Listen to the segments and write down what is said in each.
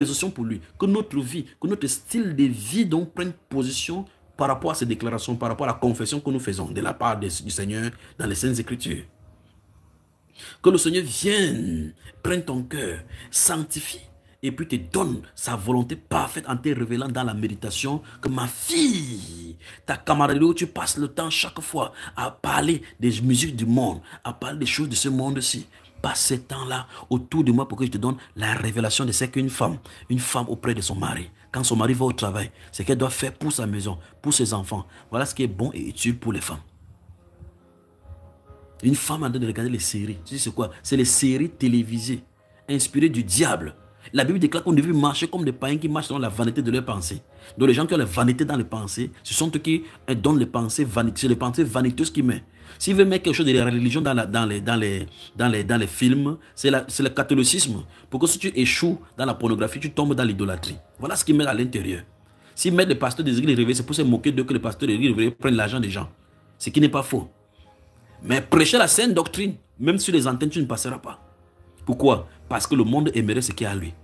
résolution pour lui, que notre vie, que notre style de vie donc prenne position par rapport à ces déclarations, par rapport à la confession que nous faisons de la part du Seigneur dans les Saintes Écritures. Que le Seigneur vienne, prenne ton cœur, sanctifie et puis te donne sa volonté parfaite en te révélant dans la méditation que ma fille, ta camaraderie où tu passes le temps chaque fois à parler des musiques du monde, à parler des choses de ce monde-ci, passe ce temps-là autour de moi pour que je te donne la révélation de ce qu'une femme auprès de son mari, quand son mari va au travail, ce qu'elle doit faire pour sa maison, pour ses enfants. Voilà ce qui est bon et utile pour les femmes. Une femme en train de regarder les séries. Tu sais c'est quoi? C'est les séries télévisées, inspirées du diable. La Bible déclare qu'on devait marcher comme des païens qui marchent dans la vanité de leurs pensées. Donc les gens qui ont la vanité dans les pensées, ce sont eux qui donnent les pensées vaniteuses. C'est les pensées vaniteuses qui mettent. S'ils veulent mettre quelque chose de la religion dans les films, c'est le catholicisme. Pour que si tu échoues dans la pornographie, tu tombes dans l'idolâtrie. Voilà ce qu'ils mettent à l'intérieur. S'ils mettent les pasteurs des églises réveillées, c'est pour se moquer d'eux que les pasteurs des églises réveillées prennent l'argent des gens. Ce qui n'est pas faux. Mais prêcher la saine doctrine, même sur les antennes, tu ne passeras pas. Pourquoi? Parce que le monde aimerait ce qu'il y a à lui.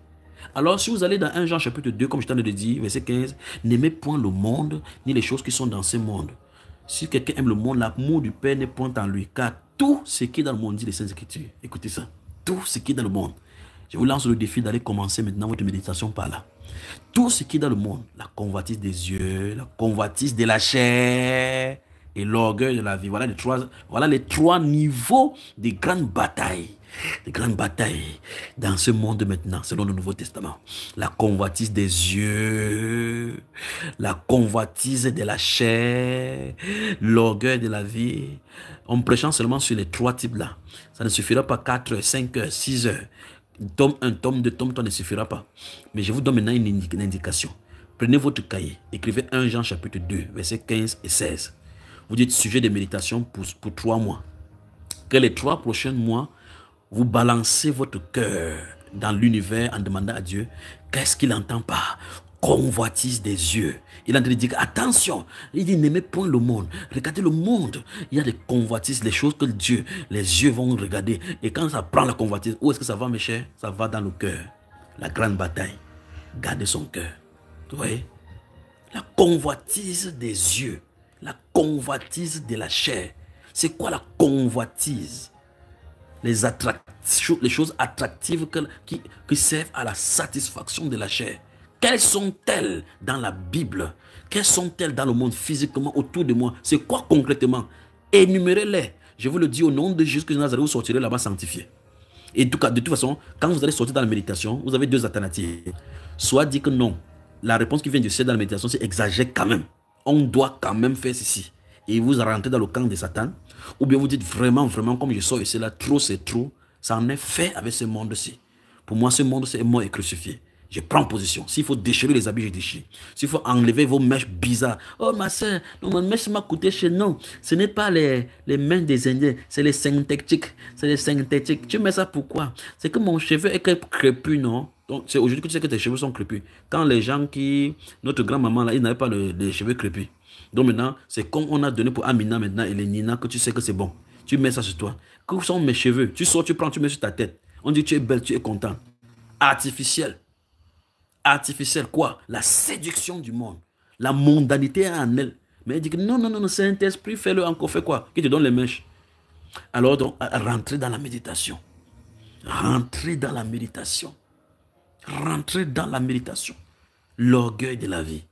Alors, si vous allez dans 1 Jean chapitre 2, comme je t'en ai dit, verset 15, n'aimez point le monde, ni les choses qui sont dans ce monde. Si quelqu'un aime le monde, l'amour du Père n'est point en lui. Car tout ce qui est dans le monde, dit les Saintes Écritures. Écoutez ça. Tout ce qui est dans le monde. Je vous lance le défi d'aller commencer maintenant votre méditation par là. Tout ce qui est dans le monde, la convoitise des yeux, la convoitise de la chair et l'orgueil de la vie. Voilà les trois niveaux des grandes batailles. Des grandes batailles dans ce monde maintenant, selon le Nouveau Testament. La convoitise des yeux, la convoitise de la chair, l'orgueil de la vie. En prêchant seulement sur les trois types-là, ça ne suffira pas 4 heures, 5 heures, 6 heures. Tome 1, tome 2, tome 3 ne suffira pas. Mais je vous donne maintenant une indication. Prenez votre cahier, écrivez 1 Jean chapitre 2, versets 15 et 16. Vous dites sujet de méditation pour 3 mois. Que les 3 prochains mois, vous balancez votre cœur dans l'univers en demandant à Dieu qu'est-ce qu'il entend par convoitise des yeux. Il est en train de dire attention, il dit n'aimez point le monde. Regardez le monde, il y a des convoitises, les choses que Dieu, les yeux vont regarder. Et quand ça prend la convoitise, où est-ce que ça va mes chers? Ça va dans le cœur. La grande bataille. Gardez son cœur. Vous voyez? La convoitise des yeux. La convoitise de la chair. C'est quoi la convoitise? Les choses attractives qui servent à la satisfaction de la chair. Quelles sont-elles dans la Bible? Quelles sont-elles dans le monde physiquement autour de moi? C'est quoi concrètement? Énumérez-les. Je vous le dis au nom de Jésus que Nazareth, vous sortirez là-bas sanctifié. Et de toute façon, quand vous allez sortir dans la méditation, vous avez 2 alternatives. Soit dire que non, la réponse qui vient du ciel dans la méditation, c'est exagéré quand même. On doit quand même faire ceci. Et vous rentrez dans le camp de Satan. Ou bien vous dites vraiment, comme je sors ici là, trop c'est trop. Ça en est fait avec ce monde-ci. Pour moi, ce monde, c'est mort et crucifié. Je prends position. S'il faut déchirer les habits, je déchire. S'il faut enlever vos mèches bizarres. Oh ma soeur, ma mèche m'a coûté cher. Non, ce n'est pas les mèches des Indiens, c'est les synthétiques. C'est les synthétiques. Tu mets ça pourquoi? C'est que mon cheveu est crépus, non? Donc c'est aujourd'hui que tu sais que tes cheveux sont crépus. Quand les gens notre grand-maman là, ils n'avaient pas les cheveux crépus. Donc maintenant, c'est comme on a donné pour Amina maintenant et les Nina que tu sais que c'est bon. Tu mets ça sur toi. Que sont mes cheveux? Tu sors, tu prends, tu mets sur ta tête. On dit tu es belle, tu es content. Artificiel. Artificiel quoi? La séduction du monde. La mondanité en elle. Mais elle dit que non, Saint-Esprit, fais-le encore, fais quoi? Qui te donne les mèches. Alors donc, rentrez dans la méditation. Rentrez dans la méditation. Rentrez dans la méditation. L'orgueil de la vie.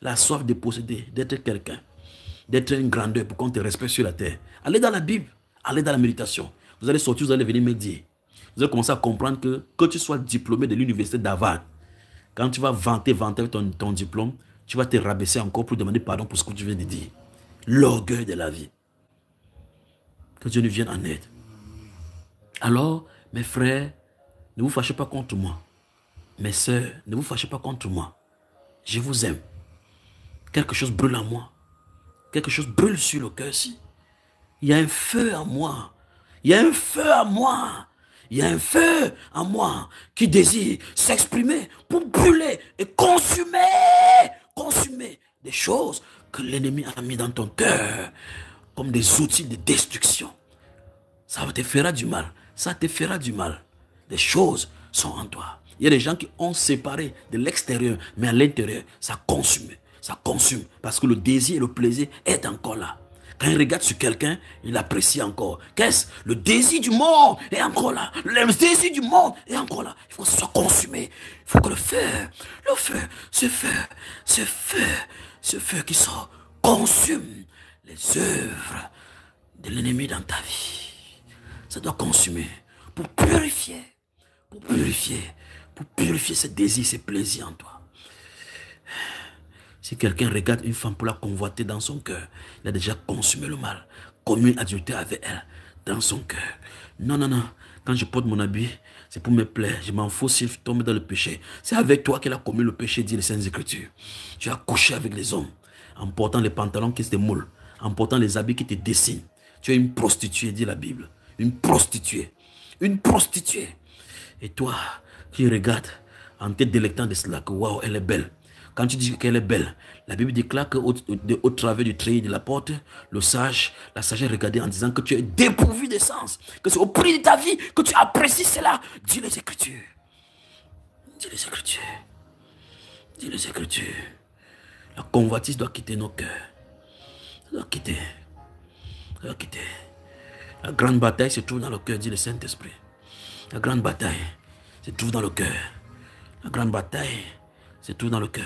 La soif de posséder, d'être quelqu'un. D'être une grandeur pour qu'on te respecte sur la terre. Allez dans la Bible. Allez dans la méditation. Vous allez sortir, vous allez venir méditer. Vous allez commencer à comprendre que tu sois diplômé de l'université d'Harvard. Quand tu vas vanter avec ton diplôme, tu vas te rabaisser encore pour demander pardon pour ce que tu viens de dire. L'orgueil de la vie. Que Dieu nous vienne en aide. Alors, mes frères, ne vous fâchez pas contre moi. Mes sœurs, ne vous fâchez pas contre moi. Je vous aime. Quelque chose brûle en moi. Quelque chose brûle sur le cœur-ci. Il y a un feu en moi. Il y a un feu en moi. Il y a un feu en moi qui désire s'exprimer pour brûler et consumer des choses que l'ennemi a mis dans ton cœur comme des outils de destruction. Ça te fera du mal. Ça te fera du mal. Des choses sont en toi. Il y a des gens qui ont séparé de l'extérieur, mais à l'intérieur, ça consume. Ça consume. Parce que le désir et le plaisir est encore là. Quand il regarde sur quelqu'un, il apprécie encore. Qu'est-ce? Le désir du monde est encore là. Le désir du monde est encore là. Il faut que ce soit consumé. Il faut que ce feu qui sort, consume les œuvres de l'ennemi dans ta vie. Ça doit consumer pour purifier ce désir, ce plaisir en toi. Si quelqu'un regarde une femme pour la convoiter dans son cœur, il a déjà consumé le mal, commis adultère avec elle dans son cœur. Non, non, non. Quand je porte mon habit, c'est pour me plaire. Je m'en fous s'il tombe dans le péché. C'est avec toi qu'il a commis le péché, dit les Saintes Écritures. Tu as couché avec les hommes en portant les pantalons qui se démoulent, en portant les habits qui te dessinent. Tu es une prostituée, dit la Bible. Une prostituée. Une prostituée. Et toi, qui regardes en te délectant de cela, que waouh, elle est belle. Quand tu dis qu'elle est belle, la Bible déclare qu'au travers du treillis de la porte, le sage, la sagesse regardait en disant que tu es dépourvu de sens, que c'est au prix de ta vie que tu apprécies cela. Dis les Écritures. Dis les Écritures. Dis les Écritures. La convoitise doit quitter nos cœurs. Elle doit quitter. Elle doit quitter. La grande bataille se trouve dans le cœur, dit le Saint-Esprit. La grande bataille se trouve dans le cœur. La grande bataille se trouve dans le cœur.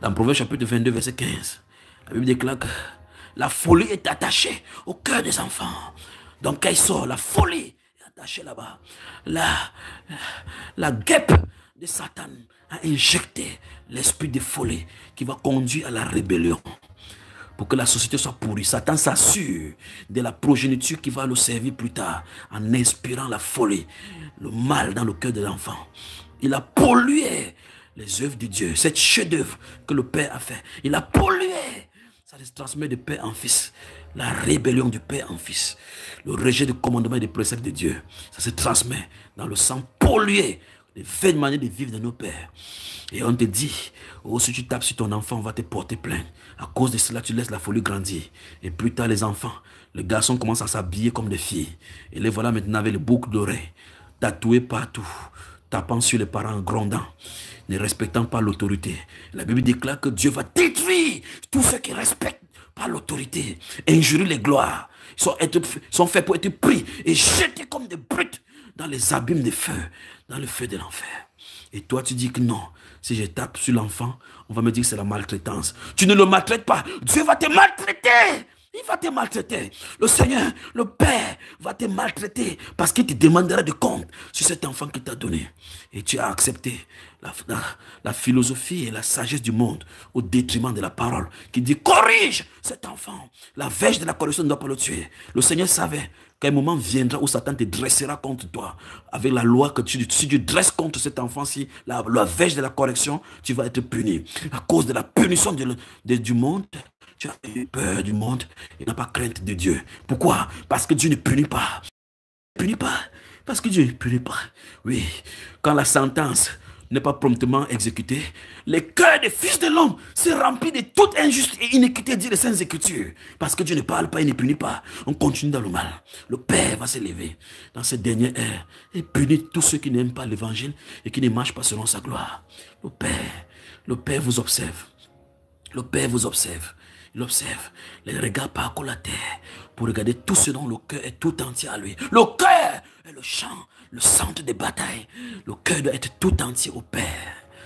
Dans Proverbe chapitre 22, verset 15, la Bible déclare que la folie est attachée au cœur des enfants. Donc quand il sort, la folie est attachée là-bas. La guêpe de Satan a injecté l'esprit de folie qui va conduire à la rébellion. Pour que la société soit pourrie, Satan s'assure de la progéniture qui va le servir plus tard en inspirant la folie, le mal dans le cœur de l'enfant. Il a pollué les œuvres de Dieu, cette chef-d'œuvre que le Père a fait. Il a pollué. Ça se transmet de père en fils. La rébellion du père en fils. Le rejet du commandement et des préceptes de Dieu. Ça se transmet dans le sang pollué. Les vaines manières de vivre de nos pères. Et on te dit, oh, si tu tapes sur ton enfant, on va te porter plainte. À cause de cela, tu laisses la folie grandir. Et plus tard, les enfants, les garçons commencent à s'habiller comme des filles. Et les voilà maintenant avec les boucles d'oreilles, tatoués partout, tapant sur les parents, grondant, ne respectant pas l'autorité. La Bible déclare que Dieu va détruire tous ceux qui respectent pas l'autorité, injurer les gloires. Ils sont faits pour être pris et jetés comme des brutes dans les abîmes de feu, dans le feu de l'enfer. Et toi, tu dis que non, si je tape sur l'enfant, on va me dire que c'est la maltraitance. Tu ne le maltraites pas, Dieu va te maltraiter. Il va te maltraiter. Le Seigneur, le Père, va te maltraiter parce qu'il te demandera de compte sur cet enfant qu'il t'a donné. Et tu as accepté la philosophie et la sagesse du monde au détriment de la parole qui dit corrige cet enfant. La verge de la correction ne doit pas le tuer. Le Seigneur savait qu'un moment viendra où Satan te dressera contre toi. Avec la loi que si tu dresses contre cet enfant-ci, la verge de la correction, tu vas être puni. À cause de la punition du monde, tu as eu peur du monde et n'as pas crainte de Dieu. Pourquoi? Parce que Dieu ne punit pas. Il ne punit pas. Parce que Dieu ne punit pas. Oui, quand la sentence n'est pas promptement exécutée, le cœur des fils de l'homme se remplit de toute injustice et iniquité, dit les Saintes Écritures. Parce que Dieu ne parle pas et ne punit pas. On continue dans le mal. Le Père va se lever dans cette dernière ère et punir tous ceux qui n'aiment pas l'évangile et qui ne marchent pas selon sa gloire. Le Père vous observe. Le Père vous observe. Il observe les regards parcourent la terre pour regarder tout ce dont le cœur est tout entier à lui. Le cœur est le champ, le centre des batailles. Le cœur doit être tout entier au Père,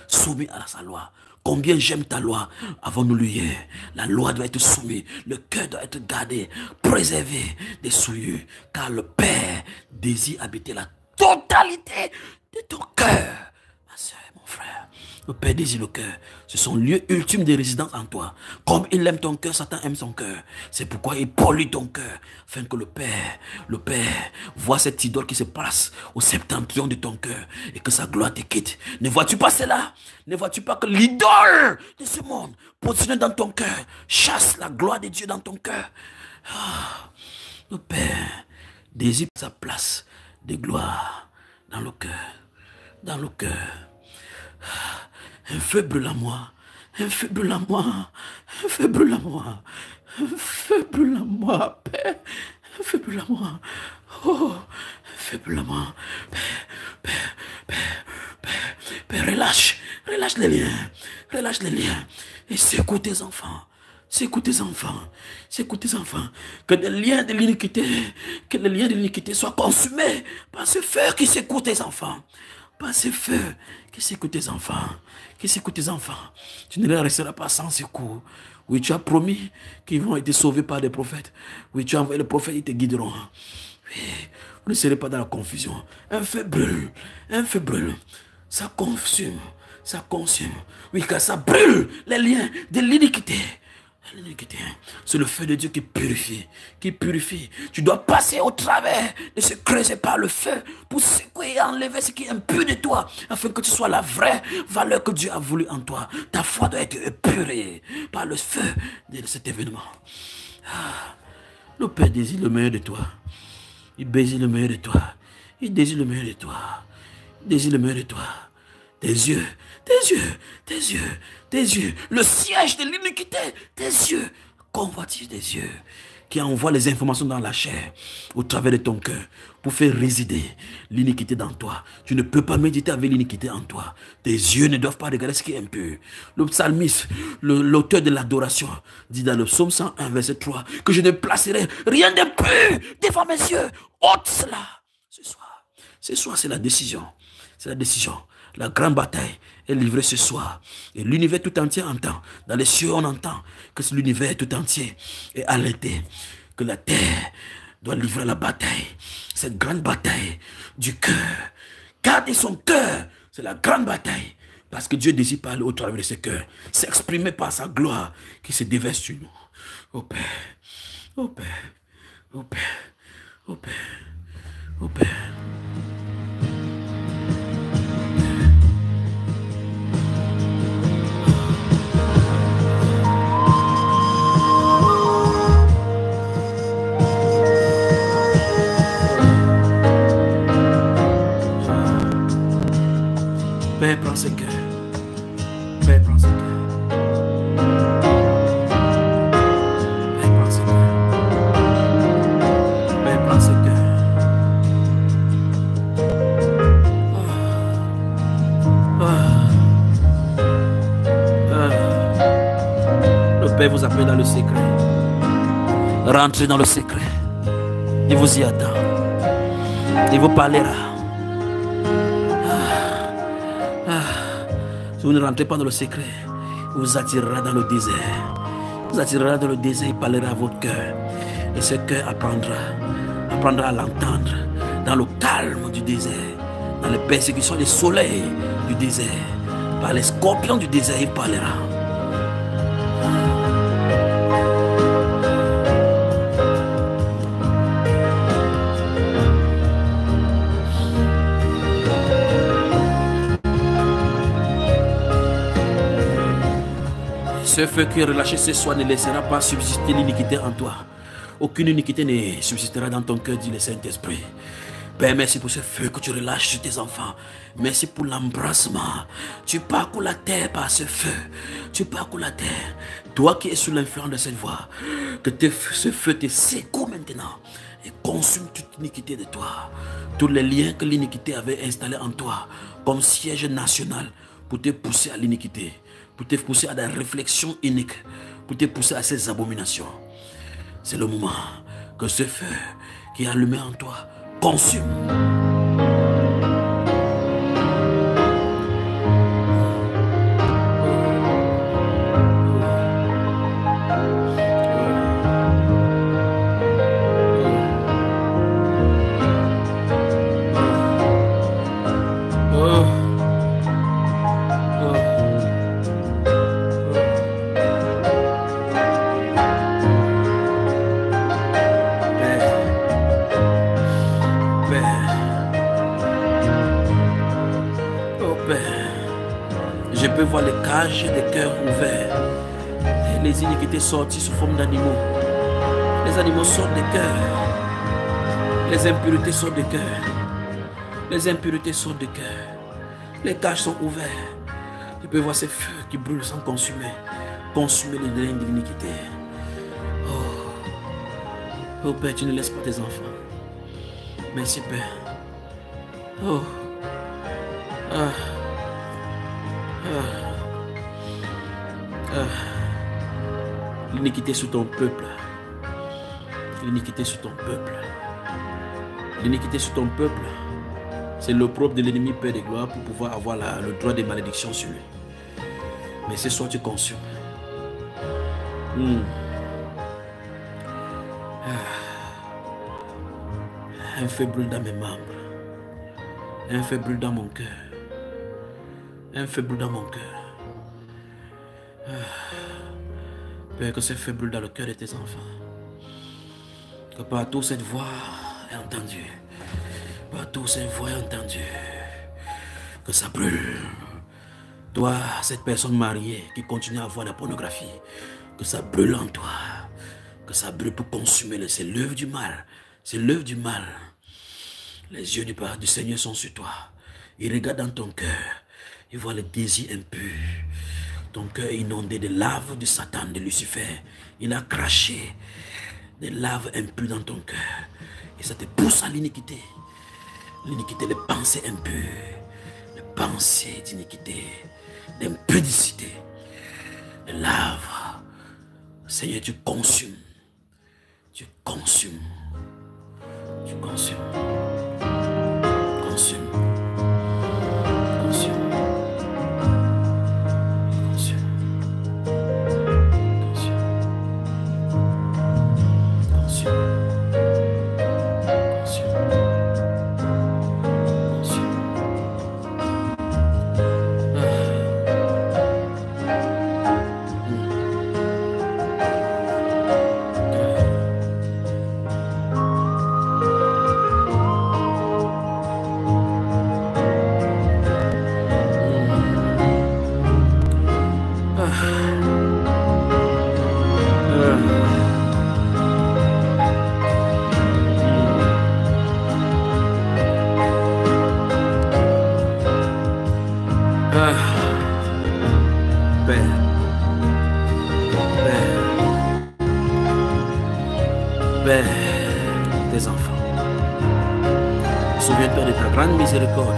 soumis à sa loi. Combien j'aime ta loi, avons-nous lu hier. La loi doit être soumise, le cœur doit être gardé, préservé des souillures, car le Père désire habiter la totalité de ton cœur. Ma soeur, mon frère, le Père désire le cœur. C'est son lieu ultime de résidence en toi. Comme il aime ton cœur, Satan aime son cœur. C'est pourquoi il pollue ton cœur. Afin que le Père voit cette idole qui se place au septentrion de ton cœur et que sa gloire te quitte. Ne vois-tu pas cela? Ne vois-tu pas que l'idole de ce monde positionnée dans ton cœur chasse la gloire de Dieu dans ton cœur? Le Père désire sa place de gloire dans le cœur. Dans le cœur. Un feu brûle à moi, un feu brûle à moi, un feu brûle à moi, un feu brûle à moi, Père, un feu brûle à moi, oh, un feu brûle à moi, Père, Père, relâche les liens. Relâche les liens. Et secoue tes enfants. Secoue tes enfants. Secoue tes enfants. Que les liens de l'iniquité soient consumés par ce feu qui secoue tes enfants. Par ce feu qui secoue tes enfants. Qui secoue tes enfants. Tu ne les resteras pas sans secours. Oui, tu as promis qu'ils vont être sauvés par des prophètes. Oui, tu as envoyé les prophètes, ils te guideront. Oui, vous ne serez pas dans la confusion. Un feu brûle. Un feu brûle. Ça consume. Ça consume. Oui, car ça brûle les liens de l'iniquité. C'est le feu de Dieu qui purifie. Qui purifie. Tu dois passer au travers de se creuser par le feu pour secouer et enlever ce qui est impur de toi, afin que tu sois la vraie valeur que Dieu a voulu en toi. Ta foi doit être épurée par le feu de cet événement. Le Père désire le meilleur de toi. Il désire le meilleur de toi. Il désire le meilleur de toi. Il désire le meilleur de toi. Tes yeux, tes yeux, tes yeux, tes yeux, le siège de l'iniquité, tes yeux, convoitise des yeux, qui envoie les informations dans la chair, au travers de ton cœur, pour faire résider l'iniquité dans toi. Tu ne peux pas méditer avec l'iniquité en toi. Tes yeux ne doivent pas regarder ce qui est impur. Le psalmiste, l'auteur de l'adoration, dit dans le psaume 101, verset 3, que je ne placerai rien d'impur devant mes yeux. Ôte cela. Ce soir, c'est la décision. C'est la décision. La grande bataille est livrée ce soir. Et l'univers tout entier entend. Dans les cieux, on entend que l'univers tout entier est alerté. Que la terre doit livrer la bataille. Cette grande bataille du cœur. Garder son cœur, c'est la grande bataille. Parce que Dieu désire parler au travers de ce cœur. S'exprimer par sa gloire qui se déverse sur nous. Ô Père, ô Père, ô Père, ô Père, ô Père. Père, prends ce cœur. Père, prends ce cœur. Père, prends ce cœur. Père, prends ce cœur. Le Père vous appelle dans le secret. Rentrez dans le secret. Il vous y attend. Il vous parlera. Si vous ne rentrez pas dans le secret, il vous attirera dans le désert. Il vous attirera dans le désert, il parlera à votre cœur. Et ce cœur apprendra à l'entendre dans le calme du désert, dans les persécutions des soleils du désert. Par les scorpions du désert, il parlera. Ce feu qui est relâché ce soir ne laissera pas subsister l'iniquité en toi. Aucune iniquité ne subsistera dans ton cœur, dit le Saint-Esprit. Père, merci pour ce feu que tu relâches sur tes enfants. Merci pour l'embrassement. Tu parcours la terre par ce feu. Tu parcours la terre. Toi qui es sous l'influence de cette voix, que ce feu te secoue maintenant et consume toute iniquité de toi. Tous les liens que l'iniquité avait installés en toi comme siège national pour te pousser à l'iniquité, pour te pousser à des réflexions iniques, pour te pousser à ces abominations. C'est le moment que ce feu qui est allumé en toi consume. Je peux voir les cages des cœurs ouverts. Et les iniquités sorties sous forme d'animaux. Les animaux sortent des cœurs. Les impuretés sortent des cœurs. Les impuretés sortent des cœurs. Les cages sont ouvertes. Je peux voir ces feux qui brûlent sans consumer. Consumer les graines de l'iniquité. Oh Père, tu ne laisses pas tes enfants. Merci Père. Oh. Ah. L'iniquité sur ton peuple. L'iniquité sur ton peuple. L'iniquité sur ton peuple. C'est l'opprobre de l'ennemi Père de gloire pour pouvoir avoir le droit de malédiction sur lui. Mais ce soir tu consumes. Un feu brûle dans mes membres. Un feu brûle dans mon cœur. Un feu brûle dans mon cœur. Père, que ce feu brûle dans le cœur de tes enfants. Que partout cette voix est entendue. Partout cette voix est entendue. Que ça brûle. Toi, cette personne mariée qui continue à voir la pornographie, que ça brûle en toi. Que ça brûle pour consumer. C'est l'œuvre du mal. C'est l'œuvre du mal. Les yeux du Seigneur sont sur toi. Il regarde dans ton cœur. Il voit le désir impur. Ton cœur est inondé de lave du Satan, de Lucifer. Il a craché des laves impures dans ton cœur. Et ça te pousse à l'iniquité. L'iniquité, les pensées impures. Les pensées d'iniquité. L'impudicité. Les laves. Seigneur, tu consumes. Tu consumes. Tu consumes. Consume. Consume. Consume. Consume. Consume. Consume. Père, tes enfants, souviens-toi de ta grande miséricorde.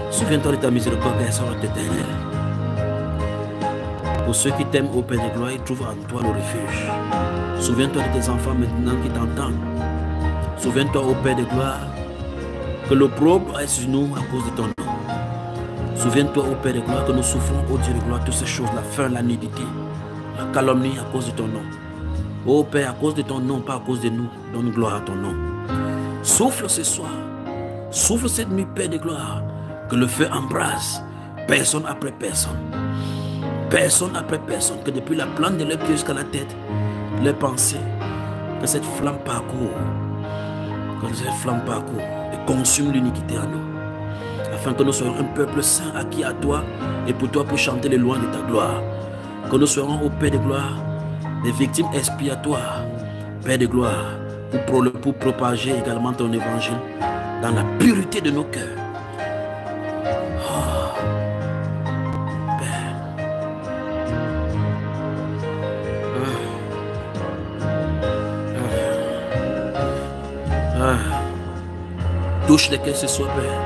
Souviens-toi de ta miséricorde, Père, sur notre éternel. Pour ceux qui t'aiment, ô Père de gloire, ils trouvent en toi le refuge. Souviens-toi de tes enfants maintenant qui t'entendent. Souviens-toi, ô Père de gloire, que l'opprobre est sur nous à cause de ton nom. Souviens-toi, ô Père de gloire, que nous souffrons, ô Dieu de gloire, toutes ces choses, la faim, la nudité, la calomnie à cause de ton nom. Ô Père, à cause de ton nom, pas à cause de nous, donne gloire à ton nom. Souffle ce soir, souffle cette nuit, Père de gloire, que le feu embrase, personne après personne. Personne après personne, que depuis la plante de leurs pieds jusqu'à la tête, leurs pensées, que cette flamme parcourt, et consume l'iniquité en nous, afin que nous soyons un peuple saint acquis à toi, et pour toi pour chanter les louanges de ta gloire. Que nous soyons au Père de gloire, des victimes expiatoires, Père de gloire, pour propager également ton évangile dans la pureté de nos cœurs. Oh, Père. Touche les cœurs ce soir, Père.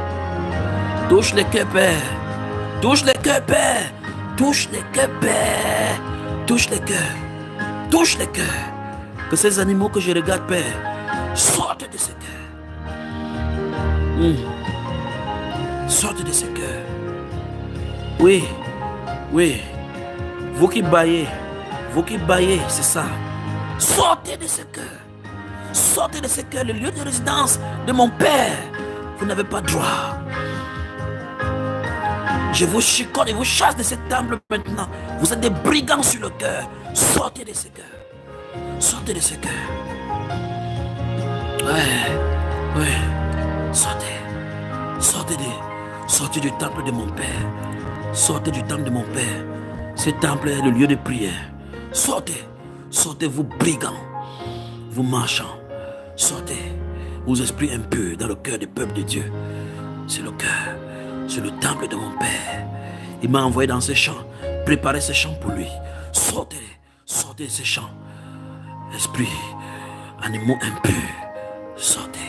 Touche les cœurs, Père. Touche les cœurs, Père. Touche les cœurs, Père. Touche les cœurs. Touche les cœurs. Que ces animaux que je regarde, Père, sortent de ces cœurs. Sortent de ces cœurs. Oui, oui. Vous qui baillez, c'est ça. Sortez de ces cœurs. Sortez de ces cœurs, le lieu de résidence de mon Père. Vous n'avez pas droit. Je vous chicote et vous chasse de cet temple maintenant. Vous êtes des brigands sur le cœur. Sortez de ces cœurs. Sortez de ces cœurs. Ouais. Sortez. Sortez du temple de mon Père. Sortez du temple de mon Père. Ce temple est le lieu de prière. Sortez. Sortez, vous brigands. Vous marchands. Sortez. Vos esprits impurs dans le cœur du peuple de Dieu. C'est le cœur. C'est le temple de mon Père. Il m'a envoyé dans ces champs. Préparez ces champs pour lui. Sortez. Sortez de ces champs. Esprit, animaux impurs. Sortez.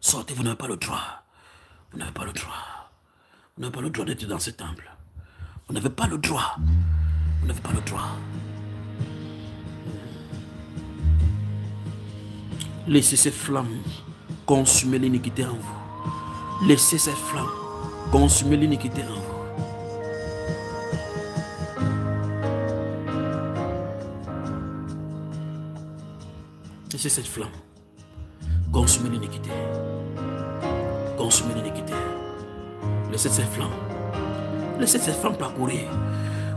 Sortez, vous n'avez pas le droit. Vous n'avez pas le droit. Vous n'avez pas le droit d'être dans ce temple. Vous n'avez pas le droit. Vous n'avez pas le droit. Laissez ces flammes consumer l'iniquité en vous. Laissez ces flammes consumer l'iniquité en vous. Laissez cette flamme consumer l'iniquité. Consumer l'iniquité. Laissez cette flamme. Laissez cette flamme parcourir.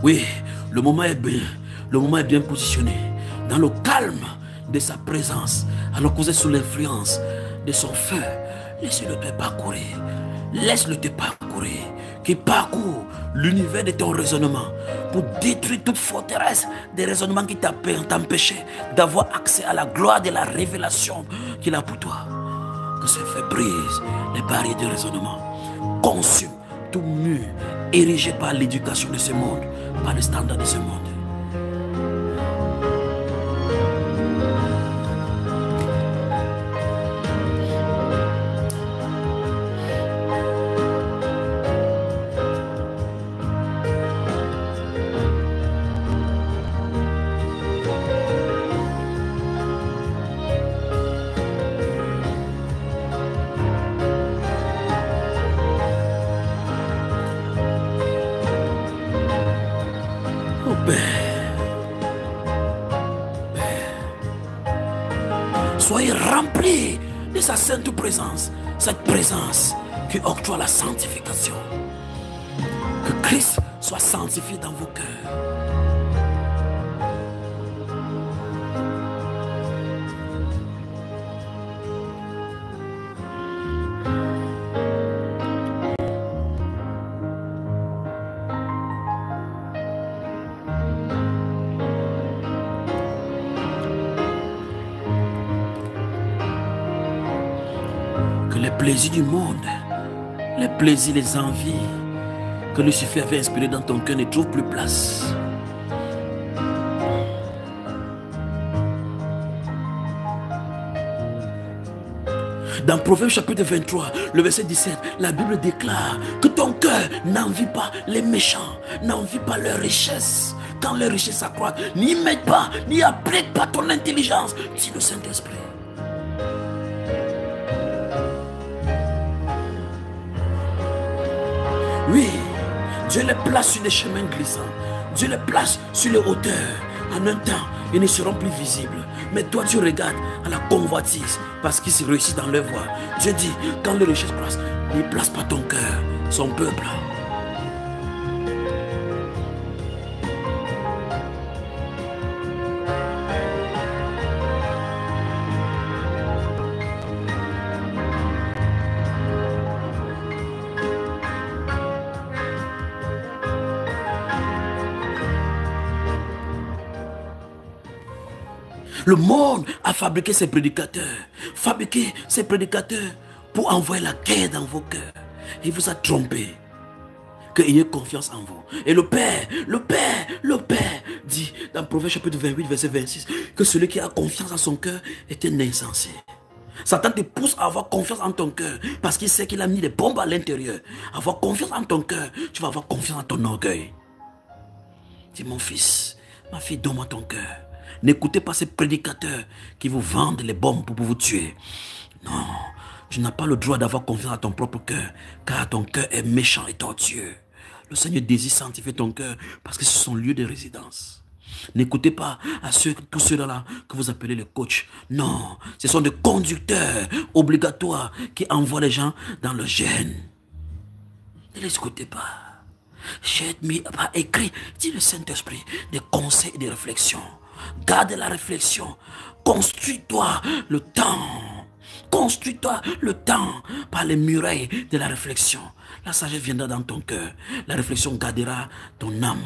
Oui, le moment est bien. Le moment est bien positionné. Dans le calme de sa présence, alors que vous êtes sous l'influence de son feu, laissez-le te parcourir. Laisse-le te parcourir. Qui parcourt l'univers de ton raisonnement pour détruire toute forteresse des raisonnements qui t'empêchaient d'avoir accès à la gloire de la révélation qu'il a pour toi. Que ce feu brise les barrières de raisonnement, consume tout mur érigé par l'éducation de ce monde, par les standards de ce monde. Soyez remplis de sa sainte présence, cette présence qui octroie la sanctification. Que Christ soit sanctifié dans vos cœurs. Les plaisirs du monde, les plaisirs, les envies que Lucifer avait inspiré dans ton cœur ne trouvent plus place. Dans Proverbe chapitre 23, le verset 17, la Bible déclare que ton cœur n'envie pas les méchants, n'envie pas leurs richesses. Quand leurs richesses s'accroissent, n'y mette pas, n'y applique pas ton intelligence, dit le Saint-Esprit. Oui, Dieu les place sur les chemins glissants. Dieu les place sur les hauteurs. En un temps, ils ne seront plus visibles. Mais toi, tu regardes à la convoitise parce qu'ils se réussissent dans leur voie. Dieu dit, quand les richesses placent, ne place pas ton cœur, son peuple. Le monde a fabriqué ses prédicateurs. Fabriqué ses prédicateurs pour envoyer la guerre dans vos cœurs. Il vous a trompé. Que ayez confiance en vous. Et le Père dit dans Proverbe chapitre 28, verset 26, que celui qui a confiance en son cœur est un insensé. Satan te pousse à avoir confiance en ton cœur parce qu'il sait qu'il a mis des bombes à l'intérieur. Avoir confiance en ton cœur, tu vas avoir confiance en ton orgueil. Dis mon fils, ma fille, donne-moi ton cœur. N'écoutez pas ces prédicateurs qui vous vendent les bombes pour vous tuer. Non, tu n'as pas le droit d'avoir confiance à ton propre cœur, car ton cœur est méchant et tortueux. Le Seigneur désire sanctifier ton cœur parce que c'est son lieu de résidence. N'écoutez pas à tous ceux-là que vous appelez les coachs. Non, ce sont des conducteurs obligatoires qui envoient les gens dans le gène. Ne les écoutez pas. J'ai mis par écrit, dit le Saint-Esprit, des conseils et des réflexions. Garde la réflexion. Construis-toi le temps. Construis-toi le temps par les murailles de la réflexion. La sagesse viendra dans ton cœur. La réflexion gardera ton âme.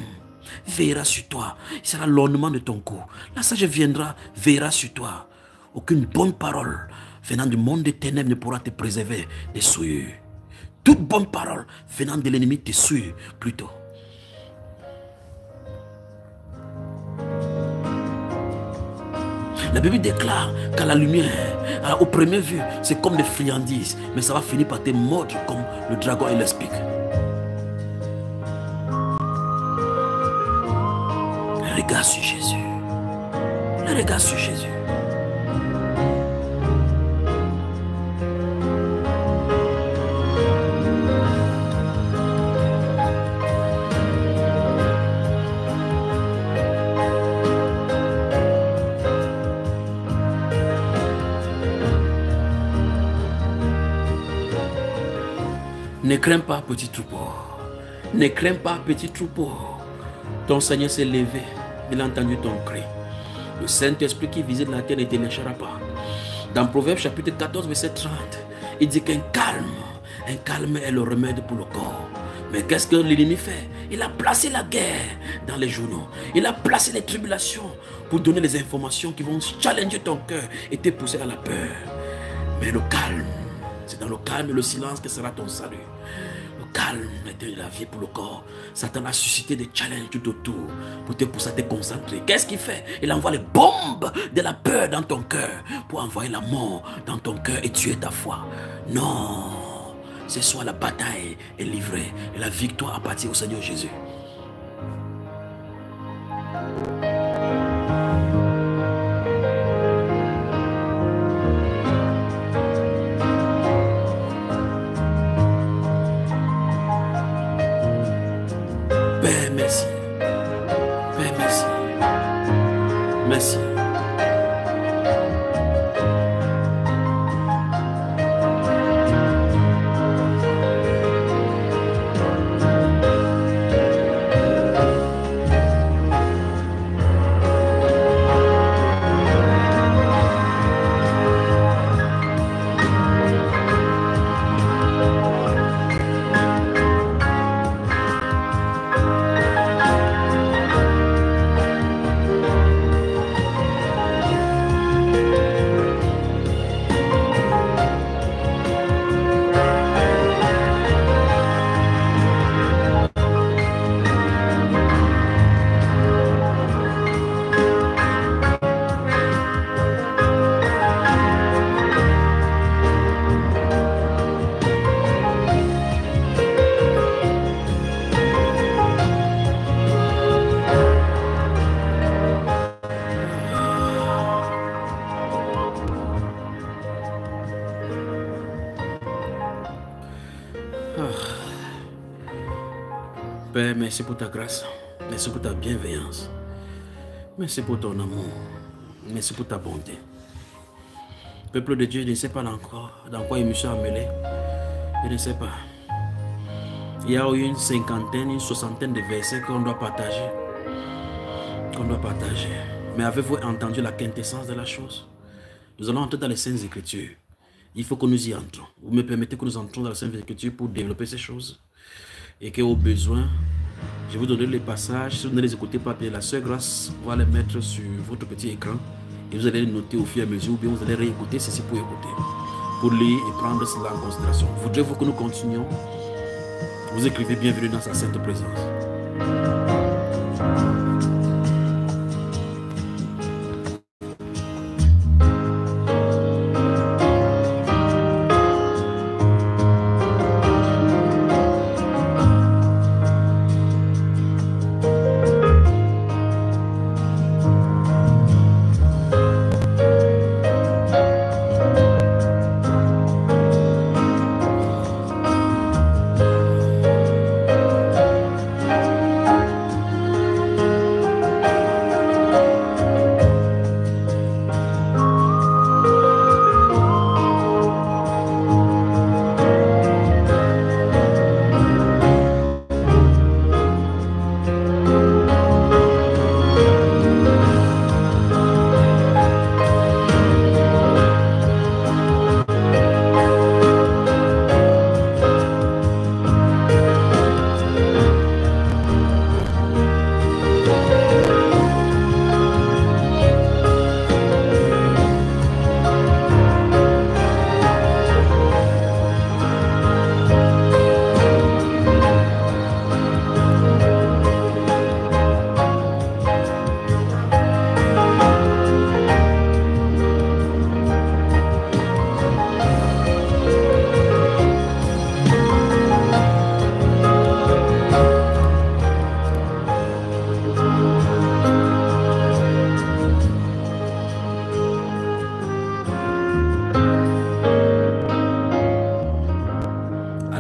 Veillera sur toi. Il sera l'ornement de ton cou. La sagesse viendra, veillera sur toi. Aucune bonne parole venant du monde des ténèbres ne pourra te préserver des souillures. Toute bonne parole venant de l'ennemi te souille plutôt. La Bible déclare qu'à la lumière, au premier vue, c'est comme des friandises, mais ça va finir par te mordre comme le dragon et l'explique. Le regard sur Jésus. Le regard sur Jésus. Ne crains pas, petit troupeau. Ne crains pas, petit troupeau. Ton Seigneur s'est levé. Il a entendu ton cri. Le Saint-Esprit qui visite la terre ne te lâchera pas. Dans Proverbe chapitre 14, verset 30, il dit qu'un calme est le remède pour le corps. Mais qu'est-ce que l'ennemi fait? Il a placé la guerre dans les journaux. Il a placé les tribulations pour donner les informations qui vont challenger ton cœur et te pousser à la peur. Mais le calme, c'est dans le calme et le silence que sera ton salut. Le calme est de la vie pour le corps. Satan a suscité des challenges tout autour pour te pousser à te concentrer. Qu'est-ce qu'il fait? Il envoie les bombes de la peur dans ton cœur pour envoyer la mort dans ton cœur et tuer ta foi. Non, ce soir la bataille est livrée et la victoire appartient au Seigneur Jésus. Père, merci. Père, merci. Merci. Père, merci pour ta grâce. Merci pour ta bienveillance. Merci pour ton amour. Merci pour ta bonté. Peuple de Dieu, je ne sais pas encore dans quoi il me suis emmêlé. Je ne sais pas. Il y a eu une cinquantaine, une soixantaine de versets qu'on doit partager. Mais avez-vous entendu la quintessence de la chose? Nous allons entrer dans les Saintes Écritures. Il faut que nous y entrons. Vous me permettez que nous entrons dans les Saintes Écritures pour développer ces choses? Et qu'au besoin, je vais vous donner les passages. Si vous ne les écoutez pas, la Sœur Grâce va les mettre sur votre petit écran et vous allez les noter au fur et à mesure, ou bien vous allez réécouter ceci pour écouter, pour lire et prendre cela en considération. Voudrez-vous que nous continuions? Vous écrivez bienvenue dans sa sainte présence.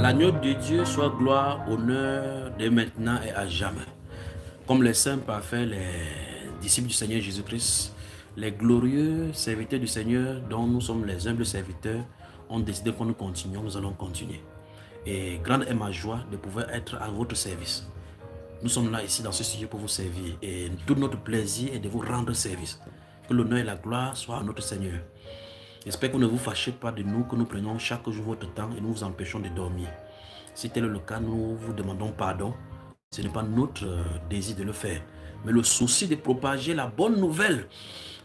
l'agneau de Dieu soit gloire, honneur, dès maintenant et à jamais. Comme les saints parfaits, les disciples du Seigneur Jésus-Christ, les glorieux serviteurs du Seigneur dont nous sommes les humbles serviteurs, ont décidé que nous continuions, nous allons continuer. Et grande est ma joie de pouvoir être à votre service. Nous sommes là ici dans ce sujet pour vous servir. Et tout notre plaisir est de vous rendre service. Que l'honneur et la gloire soient à notre Seigneur. J'espère que vous ne vous fâchez pas de nous, que nous prenions chaque jour votre temps et nous vous empêchons de dormir. Si tel est le cas, nous vous demandons pardon. Ce n'est pas notre désir de le faire, mais le souci de propager la bonne nouvelle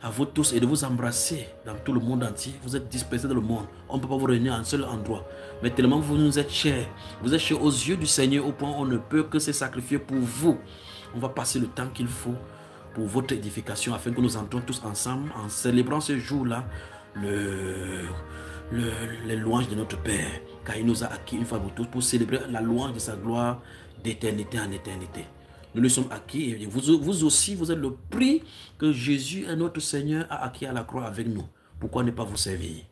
à vous tous et de vous embrasser dans tout le monde entier. Vous êtes dispersés dans le monde. On ne peut pas vous réunir à un seul endroit. Mais tellement vous nous êtes chers. Vous êtes chers aux yeux du Seigneur au point où on ne peut que se sacrifier pour vous. On va passer le temps qu'il faut pour votre édification afin que nous entrons tous ensemble en célébrant ce jour-là les louanges de notre Père. Car il nous a acquis une fois pour toutes pour célébrer la louange de sa gloire d'éternité en éternité. Nous le sommes acquis et vous aussi, vous êtes le prix que Jésus, notre Seigneur, a acquis à la croix avec nous. Pourquoi ne pas vous servir?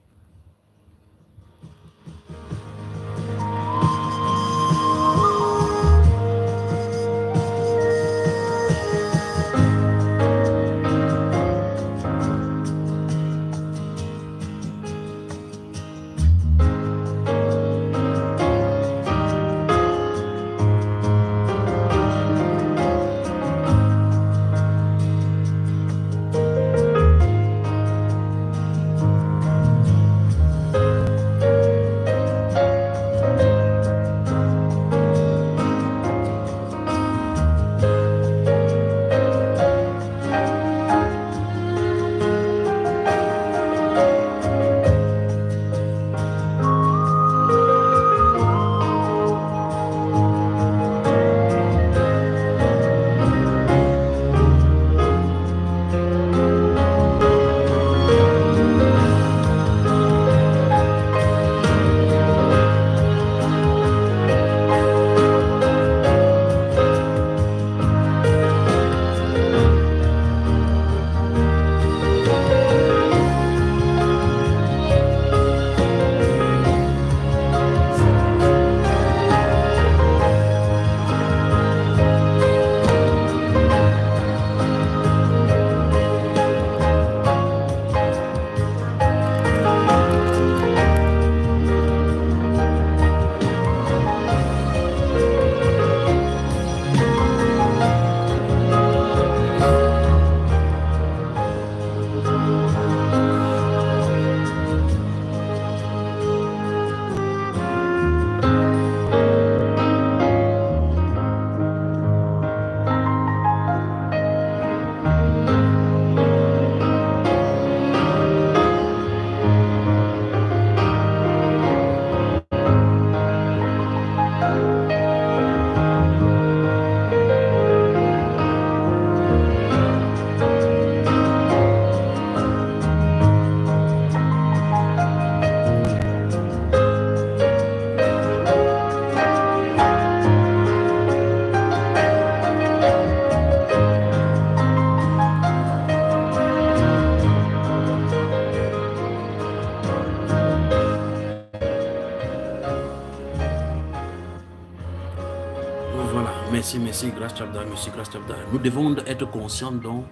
Merci, grâce Chabda, merci, grâce Chabda. Nous devons être conscients donc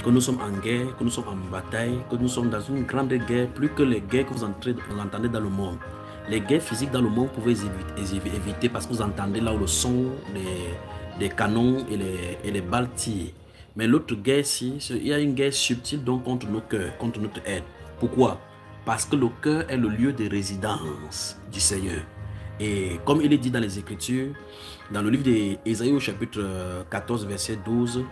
que nous sommes en guerre, que nous sommes en bataille, que nous sommes dans une grande guerre, plus que les guerres que vous entendez dans le monde. Les guerres physiques dans le monde, vous pouvez éviter parce que vous entendez là où le son des canons et les balles tirent. Mais l'autre guerre, il y a une guerre subtile donc contre nos cœurs, contre notre être. Pourquoi? Parce que le cœur est le lieu de résidence du Seigneur. Et comme il est dit dans les Écritures, dans le livre d'Ésaïe au chapitre 14, verset 12,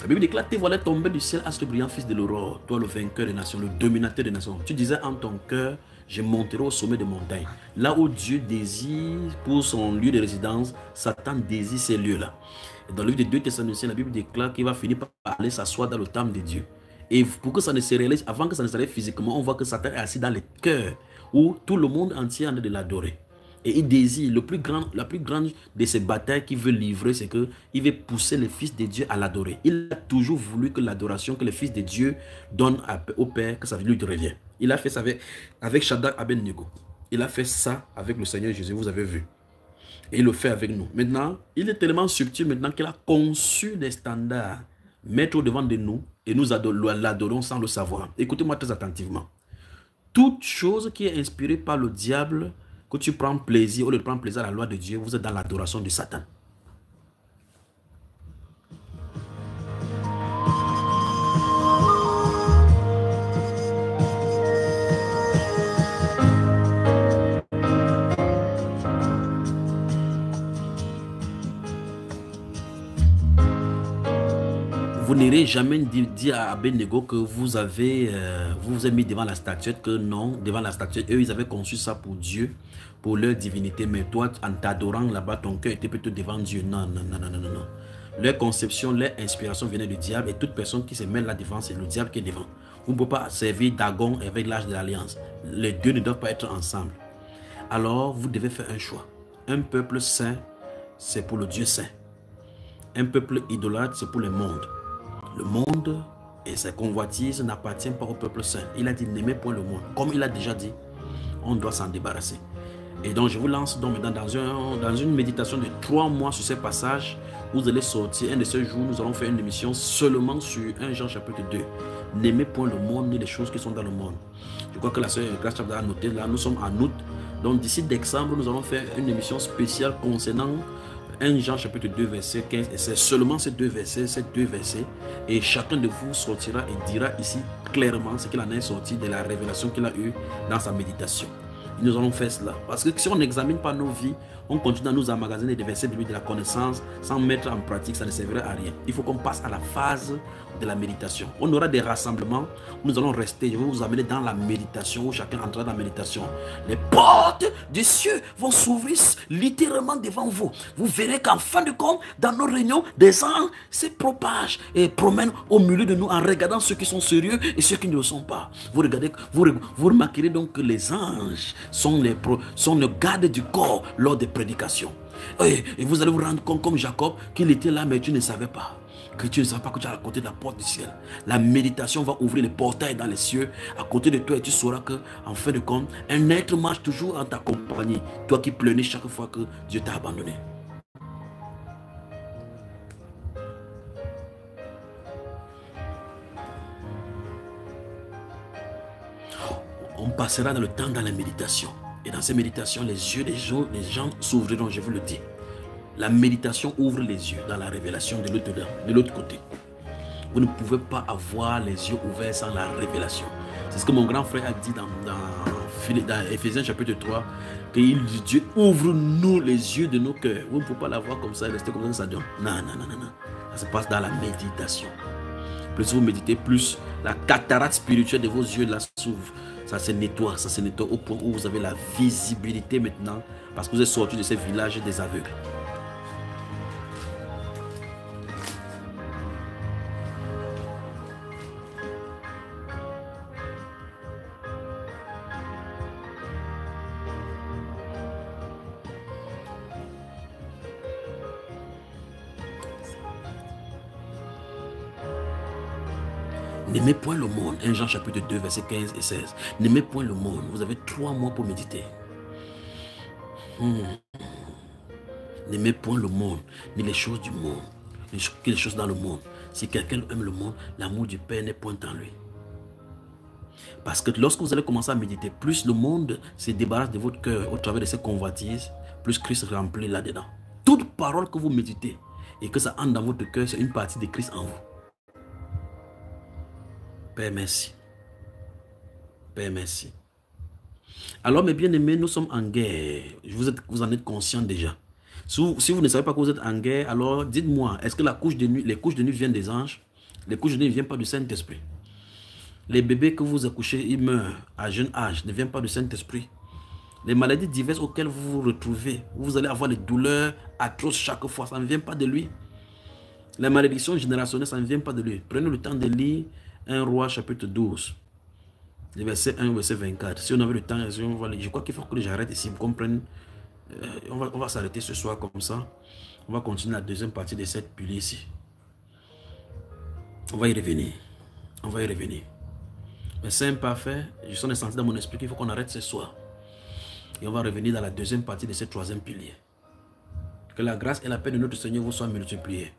la Bible déclare: tes voilà tomber du ciel, astre brillant, fils de l'aurore, toi le vainqueur des nations, le dominateur des nations. Tu disais en ton cœur, je monterai au sommet des montagnes. Là où Dieu désire pour son lieu de résidence, Satan désire ces lieux-là. Dans le livre de 2 Thessaloniciens, la Bible déclare qu'il va finir par aller s'asseoir dans le temple de Dieu. Et pour que ça ne se réalise, avant que ça ne se réalise physiquement, on voit que Satan est assis dans les cœurs où tout le monde entier en est de l'adorer. Et il désire, la plus grande de ces batailles qu'il veut livrer, c'est qu'il veut pousser le Fils de Dieu à l'adorer. Il a toujours voulu que l'adoration que le Fils de Dieu donne au Père, que ça lui revienne. Il a fait ça avec Shadrach, Abednego. Il a fait ça avec le Seigneur Jésus, vous avez vu. Et il le fait avec nous. Maintenant, il est tellement subtil maintenant qu'il a conçu des standards, mettre au devant de nous, et nous l'adorons sans le savoir. Écoutez-moi très attentivement. Toute chose qui est inspirée par le diable, que tu prends plaisir, au lieu de prendre plaisir à la loi de Dieu, vous êtes dans l'adoration de Satan. Vous n'irez jamais dire à Abednego que vous vous êtes mis devant la statuette, que non, devant la statuette, eux, ils avaient conçu ça pour Dieu, pour leur divinité, mais toi, en t'adorant là-bas, ton cœur était plutôt devant Dieu. Non, non, non, non, non, non. Leur conception, leur inspiration venait du diable, et toute personne qui se met là devant, c'est le diable qui est devant. Vous ne pouvez pas servir Dagon avec l'âge de l'alliance. Les deux ne doivent pas être ensemble. Alors, vous devez faire un choix. Un peuple saint, c'est pour le Dieu saint. Un peuple idolâtre, c'est pour le monde. Le monde et ses convoitises n'appartiennent pas au peuple saint. Il a dit, n'aimez point le monde. Comme il a déjà dit, on doit s'en débarrasser. Et donc, je vous lance donc maintenant dans une méditation de 3 mois sur ces passages. Vous allez sortir un de ces jours, nous allons faire une émission seulement sur 1 Jean chapitre 2. N'aimez point le monde ni les choses qui sont dans le monde. Je crois que la sœur Grace a noté, là, nous sommes en août. Donc, d'ici décembre, nous allons faire une émission spéciale concernant 1 Jean chapitre 2 verset 15, et c'est seulement ces deux versets, et chacun de vous sortira et dira ici clairement ce qu'il en est sorti de la révélation qu'il a eue dans sa méditation. Nous allons faire cela, parce que si on n'examine pas nos vies, on continue à nous emmagasiner des versets de la connaissance sans mettre en pratique, ça ne servirait à rien. Il faut qu'on passe à la phase de la méditation. On aura des rassemblements où nous allons rester. Je vais vous amener dans la méditation, où chacun entrera dans la méditation. Les portes des cieux vont s'ouvrir littéralement devant vous. Vous verrez qu'en fin de compte, dans nos réunions, des anges se propagent et promènent au milieu de nous en regardant ceux qui sont sérieux et ceux qui ne le sont pas. Vous regardez, vous remarquerez donc que les anges sont le garde du corps lors des prédications. Et vous allez vous rendre compte, comme Jacob, qu'il était là, mais tu ne savais pas. Que tu ne savais pas que tu es à côté de la porte du ciel. La méditation va ouvrir les portails dans les cieux à côté de toi, et tu sauras que, en fin de compte, un être marche toujours en ta compagnie. Toi qui pleurnis chaque fois que Dieu t'a abandonné. On passera dans le temps dans la méditation. Et dans ces méditations, les yeux des gens s'ouvriront, je vous le dis. La méditation ouvre les yeux dans la révélation de l'autre côté. Vous ne pouvez pas avoir les yeux ouverts sans la révélation. C'est ce que mon grand frère a dit dans Éphésiens chapitre 3, que Dieu ouvre-nous les yeux de nos cœurs. Vous ne pouvez pas l'avoir comme ça et rester comme ça. Non, non, non, non, non. Ça se passe dans la méditation. Plus vous méditez, plus la cataracte spirituelle de vos yeux là s'ouvre. Ça se nettoie au point où vous avez la visibilité maintenant, parce que vous êtes sorti de ces villages des aveugles. N'aimez point le monde. 1 Jean chapitre 2, versets 15 et 16. N'aimez point le monde. Vous avez 3 mois pour méditer. N'aimez point le monde, ni les choses du monde, ni les choses dans le monde. Si quelqu'un aime le monde, l'amour du Père n'est point en lui. Parce que lorsque vous allez commencer à méditer, plus le monde se débarrasse de votre cœur au travers de ses convoitises, plus Christ remplit là-dedans. Toute parole que vous méditez et que ça entre dans votre cœur, c'est une partie de Christ en vous. Père, merci. Père, merci. Alors, mes bien-aimés, nous sommes en guerre. Vous en êtes conscients déjà. Si vous ne savez pas que vous êtes en guerre, alors dites-moi, est-ce que les couches de nuit viennent des anges? Les couches de nuit ne viennent pas du Saint-Esprit. Les bébés que vous accouchez, ils meurent à jeune âge, ne viennent pas du Saint-Esprit. Les maladies diverses auxquelles vous vous retrouvez, vous allez avoir des douleurs atroces chaque fois, ça ne vient pas de lui. Les malédictions générationnelles, ça ne vient pas de lui. Prenez le temps de lire 1 Roi chapitre 12, le verset 1 au verset 24. Si on avait le temps, je crois qu'il faut que j'arrête ici, vous comprenez. On va s'arrêter ce soir comme ça. On va continuer la deuxième partie de cette pilier ici. On va y revenir. On va y revenir. Mais c'est imparfait. Je sens senti dans mon esprit qu'il faut qu'on arrête ce soir. Et on va revenir dans la deuxième partie de cette troisième pilier. Que la grâce et la paix de notre Seigneur vous soient multipliées.